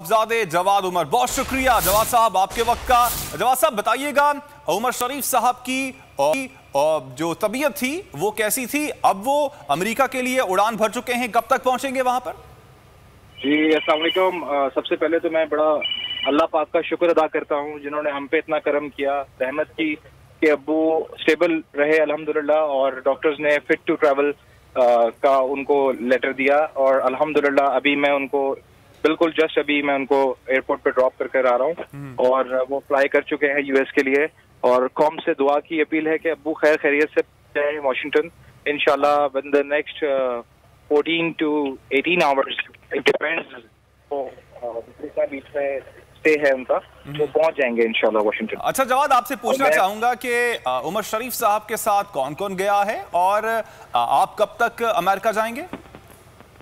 साहबजादे जवाद उमर, बहुत शुक्रिया जवाद साहब आपके वक्त का। जवाद साहब बताइएगा, उमर शरीफ साहब की जो तबीयत थी वो कैसी थी? अब वो अमेरिका के लिए उड़ान भर चुके हैं, कब तक पहुंचेंगे वहां पर? जी अस्सलाम वालेकुम। सबसे पहले तो मैं बड़ा अल्लाह पाक का शुक्र अदा करता हूँ जिन्होंने हम पे इतना करम किया, रहमत की कि अब्बू स्टेबल रहे अल्हम्दुलिल्लाह, और डॉक्टर्स ने फिट टू ट्रैवल का उनको लेटर दिया और अल्हम्दुलिल्लाह अभी मैं उनको बिल्कुल जस्ट अभी मैं उनको एयरपोर्ट पे ड्रॉप कर आ रहा हूँ और वो फ्लाई कर चुके हैं यूएस के लिए। और कौम से दुआ की अपील है कि अब्बू खैर खैरियत से जाए वाशिंगटन इंशाल्लाह with the next 14 to 18 hours, it depends कितना बीच में स्टे है उनका, वो पहुंच जाएंगे इंशाल्लाह वाशिंगटन। अच्छा जवाद, आपसे पूछना चाहूंगा कि उमर शरीफ साहब के साथ कौन कौन गया है और आप कब तक अमेरिका जाएंगे?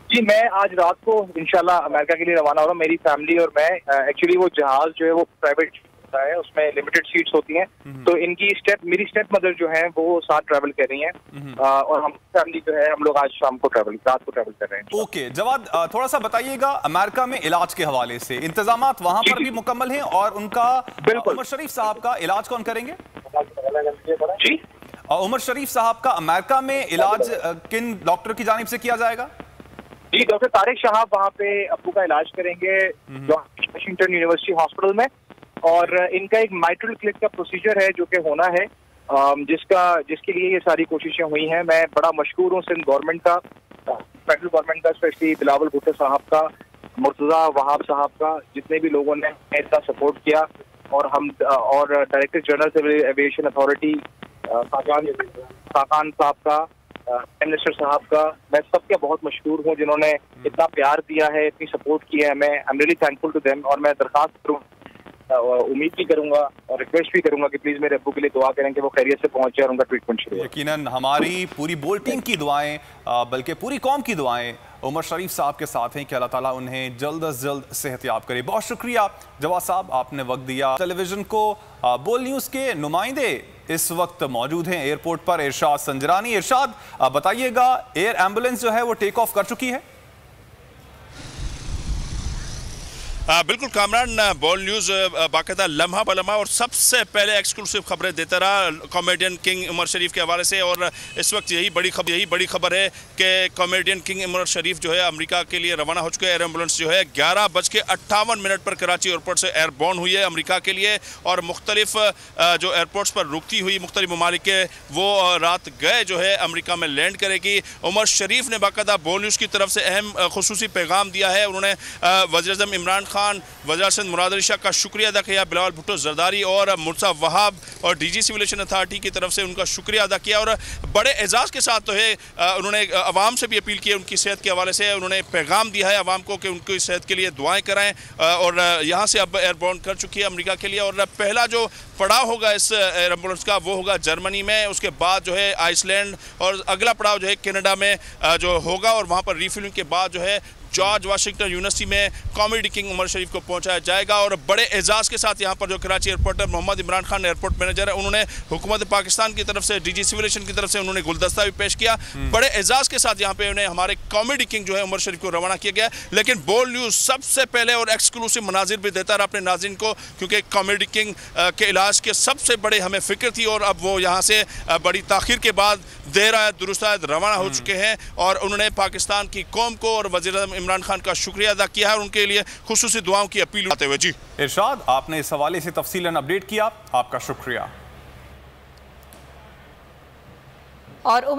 जी मैं आज रात को इंशाल्लाह अमेरिका के लिए रवाना हो रहा हूँ। मेरी फैमिली और मैं, एक्चुअली वो जहाज जो है वो प्राइवेट है, उसमें लिमिटेड सीट्स होती हैं, तो इनकी मेरी स्टेप मदर जो है वो साथ ट्रैवल कर रही हैं और हम फैमिली जो है हम लोग आज शाम को रात को ट्रैवल कर रहे हैं। ओके जवाद, थोड़ा सा बताइएगा अमेरिका में इलाज के हवाले से इंतजाम वहां पर भी मुकम्मल हैं और उनका उमर शरीफ साहब का इलाज कौन करेंगे? जी उमर शरीफ साहब का अमेरिका में इलाज किन डॉक्टर की जानिब से किया जाएगा? जी डॉक्टर तारिक शहाब वहाँ पे अब्बू का इलाज करेंगे वाशिंगटन यूनिवर्सिटी हॉस्पिटल में, और इनका एक माइट्रल क्लिप का प्रोसीजर है जो कि होना है, जिसके लिए ये सारी कोशिशें हुई हैं। मैं बड़ा मशहूर हूँ सिंध गवर्नमेंट का, फेडरल गवर्नमेंट का, स्पेशली बिलावल भुट्टो साहब का, मुर्तजा वहाब साहब का, जितने भी लोगों ने इसका सपोर्ट किया, और हम और director general civil aviation authority Khaqan साहब का, मिनिस्टर साहब का, मैं सबके बहुत मशहूर हूँ जिन्होंने इतना प्यार दिया है, इतनी सपोर्ट की है। मैं I am really thankful to them, और मैं दरखास्त करूँ, उम्मीद भी करूंगा और रिक्वेस्ट भी करूंगा कि प्लीज मेरे अब्बू के लिए दुआ करें कि वो खैरियत से पहुंचे और उनका ट्रीटमेंट शुरू हो। यकीनन हमारी पूरी बोल टीम की दुआएं, बल्कि पूरी कौम की दुआएं उमर शरीफ साहब के साथ हैं कि अल्लाह ताला उन्हें जल्द अज जल्द सेहतयाब करे। बहुत शुक्रिया जवाद साहब, आपने वक्त दिया। टेलीविजन को बोल न्यूज़ के नुमाइंदे इस वक्त मौजूद हैं एयरपोर्ट पर, इरशाद संजरानी। इरशाद बताइएगा, एयर एम्बुलेंस जो है वो टेक ऑफ कर चुकी है? बिल्कुल कामरान, बोल न्यूज़ बाकायदा लम्हा बलम्हा और सबसे पहले एक्सक्लूसिव खबरें देता रहा कॉमेडियन किंग उमर शरीफ के हवाले से, और इस वक्त यही बड़ी खबर है कि कॉमेडियन किंग उमर शरीफ जो है अमेरिका के लिए रवाना हो चुके हैं। एयर एम्बुलेंस जो है 11:58 पर कराची एयरपोर्ट से एयरबॉर्न हुई है अमेरिका के लिए, और मुख्तलिफ जो एयरपोर्ट्स पर रुकती हुई मुख्तलिफ ममालिक के वो रात गए जो है अमेरिका में लैंड करेगी। उमर शरीफ ने बाकायदा बोल न्यूज़ की तरफ से अहम खुसूसी पैगाम दिया है। उन्होंने वज़ीर-ए-आज़म इमरान खान, वज़ीर सिंध मुराद अली शाह का शुक्रिया अदा किया, बिलावल भुट्टो जरदारी और मुर्तज़ा वहाब और डीजी सिविल एविएशन अथॉरिटी की तरफ से उनका शुक्रिया अदा किया, और बड़े एजाज़ के साथ तो है उन्होंने अवाम से भी अपील की है उनकी सेहत के हवाले से। उन्होंने पैगाम दिया है अवाम को कि उनकी सेहत के लिए दुआएं कराएं, और यहाँ से अब एयरबॉर्न कर चुकी है अमेरिका के लिए, और पहला जो पड़ाव होगा इस एयर एम्बुलेंस का वो होगा जर्मनी में, उसके बाद जो है आइसलैंड, और अगला पड़ाव जो है कनाडा में जो होगा, और वहाँ पर रिफिलिंग के बाद जो है जॉर्ज वाशिंगटन यूनिवर्सिटी में कॉमेडी किंग उमर शरीफ को पहुंचाया जाएगा। और बड़े एजाज़ के साथ यहाँ पर जो कराची एयरपोर्ट पर मोहम्मद इमरान खान एयरपोर्ट मैनेजर है, उन्होंने हुकूमत पाकिस्तान की तरफ से डीजी सिविल एविएशन की तरफ से उन्होंने गुलदस्ता भी पेश किया। बड़े एजाज़ के साथ यहाँ पे उन्हें हमारे कॉमेडी किंग जो है उमर शरीफ को रवाना किया गया। लेकिन बोल न्यूज़ सबसे पहले और एक्सक्लूसिव मनाजिर भी देता रहा अपने नाज़रीन को, क्योंकि कॉमेडी किंग के इलाज के सबसे बड़े हमें फिक्र थी, और अब वो यहाँ से बड़ी ताखिर के बाद देर आयत दुरुस्त आयत रवाना हो चुके हैं, और उन्होंने पाकिस्तान की कौम को और वज़ीर-ए-आज़म इमरान खान का शुक्रिया अदा किया है, और उनके लिए खुसूसी दुआओं की अपील करते हुए। जी इरशाद, आपने इस हवाले से तफसीलन अपडेट किया, आपका शुक्रिया। और